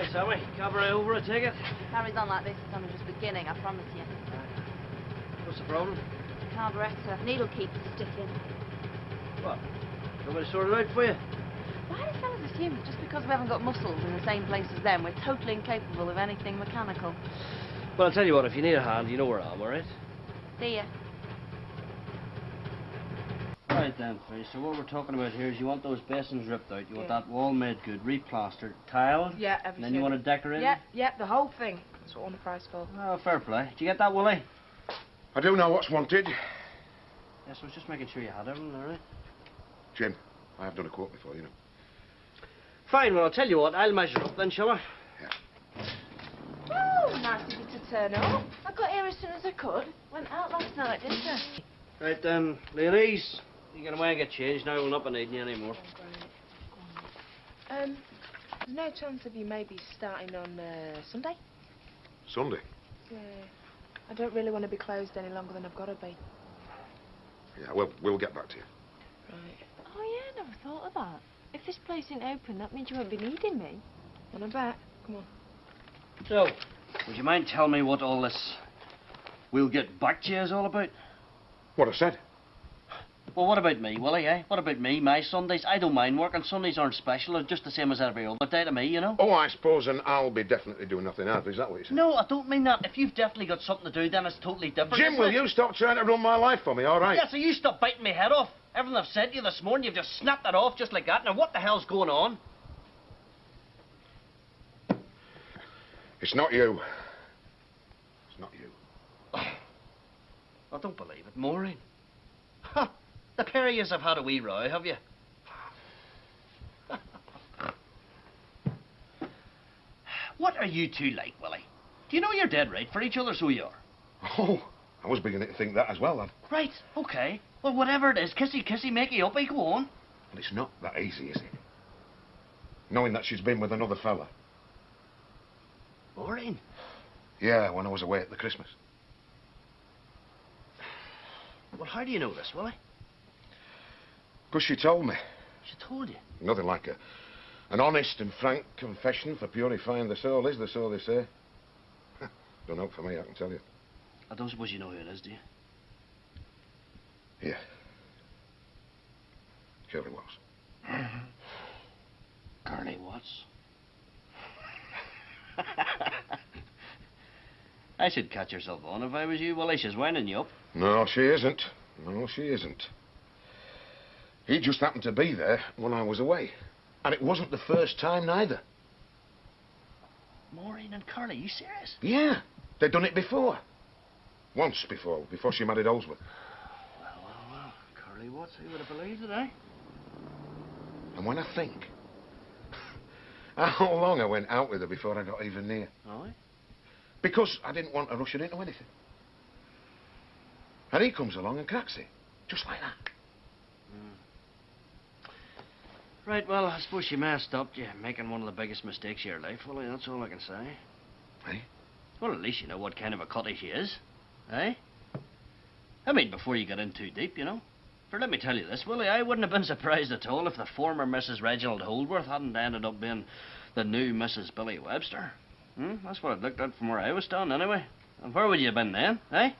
Hey, Sammy, cabaret over, I take it? Carries on like this, it's only just beginning, I promise you. What's the problem? Carburettor. Needle keeps sticking. What? Nobody sorted it out for you? Why do fellas assume that just because we haven't got muscles in the same place as them, we're totally incapable of anything mechanical? Well, I'll tell you what, if you need a hand, you know where I am, all right? See ya. All right then, Faye, so what we're talking about here is you want those basins ripped out, you want that wall made good, replastered, tiled, yeah, everything. and then you want it decorated? Yeah, the whole thing. That's what I want the price for. Oh, fair play. Did you get that, Willie? I do know what's wanted. Yes, I was just making sure you had everything, all right? Jim, I have done a quote before, you know. Fine, well, I'll tell you what, I'll measure up then, shall I? Yeah. Oh, nice of you to turn up. I got here as soon as I could. Went out last night, didn't I? Right then, ladies, you get away and get changed now, we'll not be needing you anymore. There's no chance of you maybe starting on Sunday? Sunday? Yeah. I don't really want to be closed any longer than I've got to be. Yeah, well, we'll get back to you. Right. Oh, yeah, I never thought of that. If this place ain't open, that means you won't be needing me. Want to bet? Come on. So, would you mind telling me what all this "we'll get back to you" is all about? What I said? Well, what about me, Willie, eh? What about me, my Sundays? I don't mind working. Sundays aren't special. They're just the same as every other day to me, you know? Oh, I suppose, and I'll be definitely doing nothing else. Is that what you said? No, I don't mean that. If you've definitely got something to do, then it's totally different. Jim, will you stop trying to run my life for me, all right? Yeah, so you stop biting me head off. Everything I've said to you this morning, you've just snapped that off just like that. Now, what the hell's going on? It's not you. It's not you. I don't believe it. Maureen. Ha! The pair of yous have had a wee row, have you? What are you two like, Willie? Do you know you're dead right for each other, so you are? Oh, I was beginning to think that as well, lad. Right, okay. Well, whatever it is, kissy, makey uppy, go on. But it's not that easy, is it? Knowing that she's been with another fella. Maureen? Yeah, when I was away at the Christmas. Well, how do you know this, Willie? Because she told me. She told you? Nothing like an honest and frank confession for purifying the soul, is the soul, they say. Don't hope for me, I can tell you. I don't suppose you know who it is, do you? Yeah. Curly Watts. Curly Watts? I should catch yourself on if I was you, Willie. She's winding you up. No, she isn't. No, she isn't. He just happened to be there when I was away. And it wasn't the first time, neither. Maureen and Curly, you serious? Yeah, they'd done it before. Once before she married Oldsworth. Well. Curly Watts, who would have believed it, eh? And when I think how long I went out with her before I got even near. Oh, eh? Because I didn't want to rush her into anything. And he comes along and cracks it. Just like that. Right, well, I suppose she may have stopped you making one of the biggest mistakes of your life, Willie. That's all I can say. Eh? Well, at least you know what kind of a cutty she is. Eh? I mean, before you get in too deep, you know. For let me tell you this, Willie, I wouldn't have been surprised at all if the former Mrs. Reginald Holdworth hadn't ended up being the new Mrs. Billy Webster. That's what it looked at from where I was standing, anyway. And where would you have been then, eh?